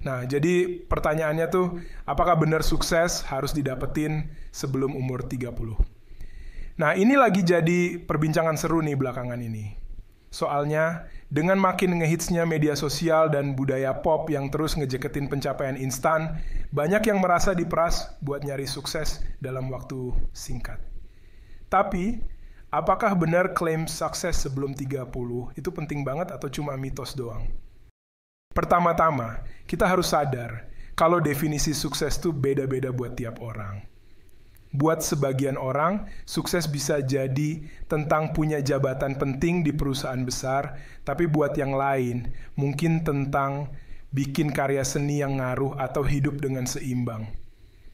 Nah, jadi pertanyaannya tuh, apakah benar sukses harus didapetin sebelum umur 30? Nah, ini lagi jadi perbincangan seru nih belakangan ini. Soalnya, dengan makin ngehitsnya media sosial dan budaya pop yang terus ngejeketin pencapaian instan, banyak yang merasa diperas buat nyari sukses dalam waktu singkat. Tapi, apakah benar klaim sukses sebelum 30 itu penting banget atau cuma mitos doang? Pertama-tama, kita harus sadar kalau definisi sukses itu beda-beda buat tiap orang. Buat sebagian orang, sukses bisa jadi tentang punya jabatan penting di perusahaan besar, tapi buat yang lain, mungkin tentang bikin karya seni yang ngaruh atau hidup dengan seimbang.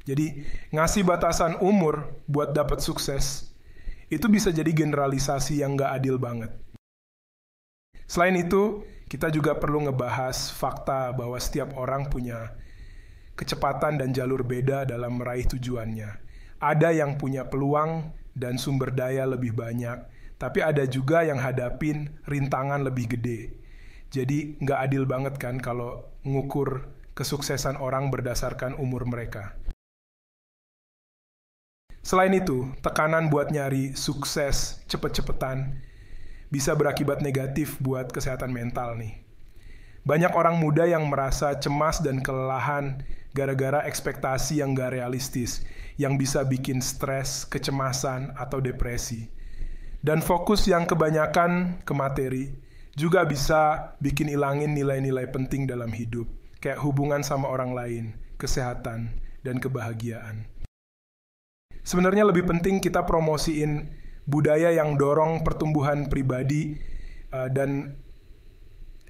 Jadi, ngasih batasan umur buat dapat sukses, itu bisa jadi generalisasi yang gak adil banget. Selain itu, kita juga perlu ngebahas fakta bahwa setiap orang punya kecepatan dan jalur beda dalam meraih tujuannya. Ada yang punya peluang dan sumber daya lebih banyak, tapi ada juga yang hadapin rintangan lebih gede. Jadi nggak adil banget kan kalau ngukur kesuksesan orang berdasarkan umur mereka. Selain itu, tekanan buat nyari sukses cepet-cepetan bisa berakibat negatif buat kesehatan mental nih. Banyak orang muda yang merasa cemas dan kelelahan gara-gara ekspektasi yang gak realistis, yang bisa bikin stres, kecemasan, atau depresi. Dan fokus yang kebanyakan ke materi juga bisa bikin ilangin nilai-nilai penting dalam hidup, kayak hubungan sama orang lain, kesehatan, dan kebahagiaan. Sebenarnya lebih penting kita promosiin budaya yang dorong pertumbuhan pribadi dan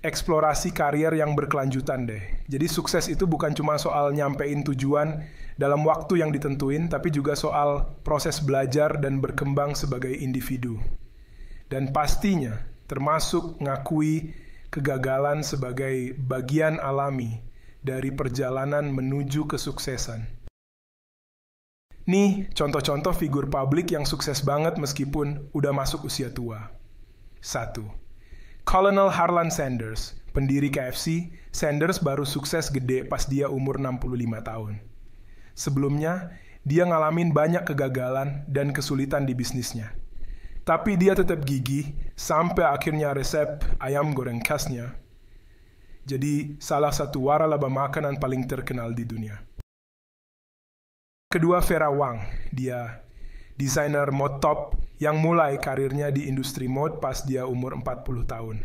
eksplorasi karier yang berkelanjutan deh. Jadi sukses itu bukan cuma soal nyampein tujuan dalam waktu yang ditentuin, tapi juga soal proses belajar dan berkembang sebagai individu. Dan pastinya termasuk ngakui kegagalan sebagai bagian alami dari perjalanan menuju kesuksesan. Nih contoh-contoh figur publik yang sukses banget meskipun udah masuk usia tua. 1. Colonel Harlan Sanders, pendiri KFC. Sanders baru sukses gede pas dia umur 65 tahun. Sebelumnya, dia ngalamin banyak kegagalan dan kesulitan di bisnisnya. Tapi dia tetap gigih sampai akhirnya resep ayam goreng khasnya jadi salah satu waralaba makanan paling terkenal di dunia. Kedua, Vera Wang. Dia desainer mode top yang mulai karirnya di industri mode pas dia umur 40 tahun.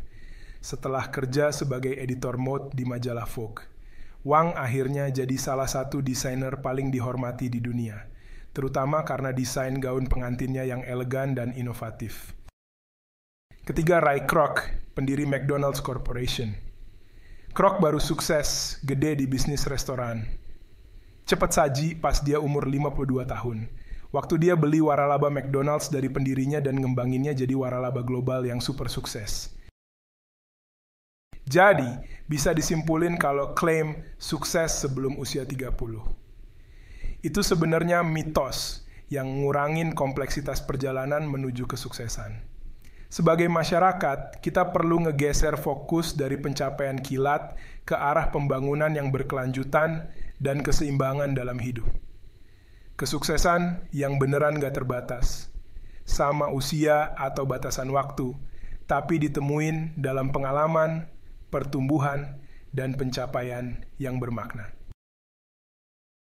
Setelah kerja sebagai editor mode di majalah Vogue, Wang akhirnya jadi salah satu desainer paling dihormati di dunia, terutama karena desain gaun pengantinnya yang elegan dan inovatif. Ketiga, Ray Kroc, pendiri McDonald's Corporation. Kroc baru sukses gede di bisnis restoran. Cepat saji pas dia umur 52 tahun. Waktu dia beli waralaba McDonald's dari pendirinya dan ngembanginnya jadi waralaba global yang super sukses. Jadi, bisa disimpulin kalau klaim sukses sebelum usia 30. Itu sebenarnya mitos yang ngurangin kompleksitas perjalanan menuju kesuksesan. Sebagai masyarakat, kita perlu ngegeser fokus dari pencapaian kilat ke arah pembangunan yang berkelanjutan dan keseimbangan dalam hidup. Kesuksesan yang beneran gak terbatas, sama usia atau batasan waktu, tapi ditemuin dalam pengalaman, pertumbuhan, dan pencapaian yang bermakna.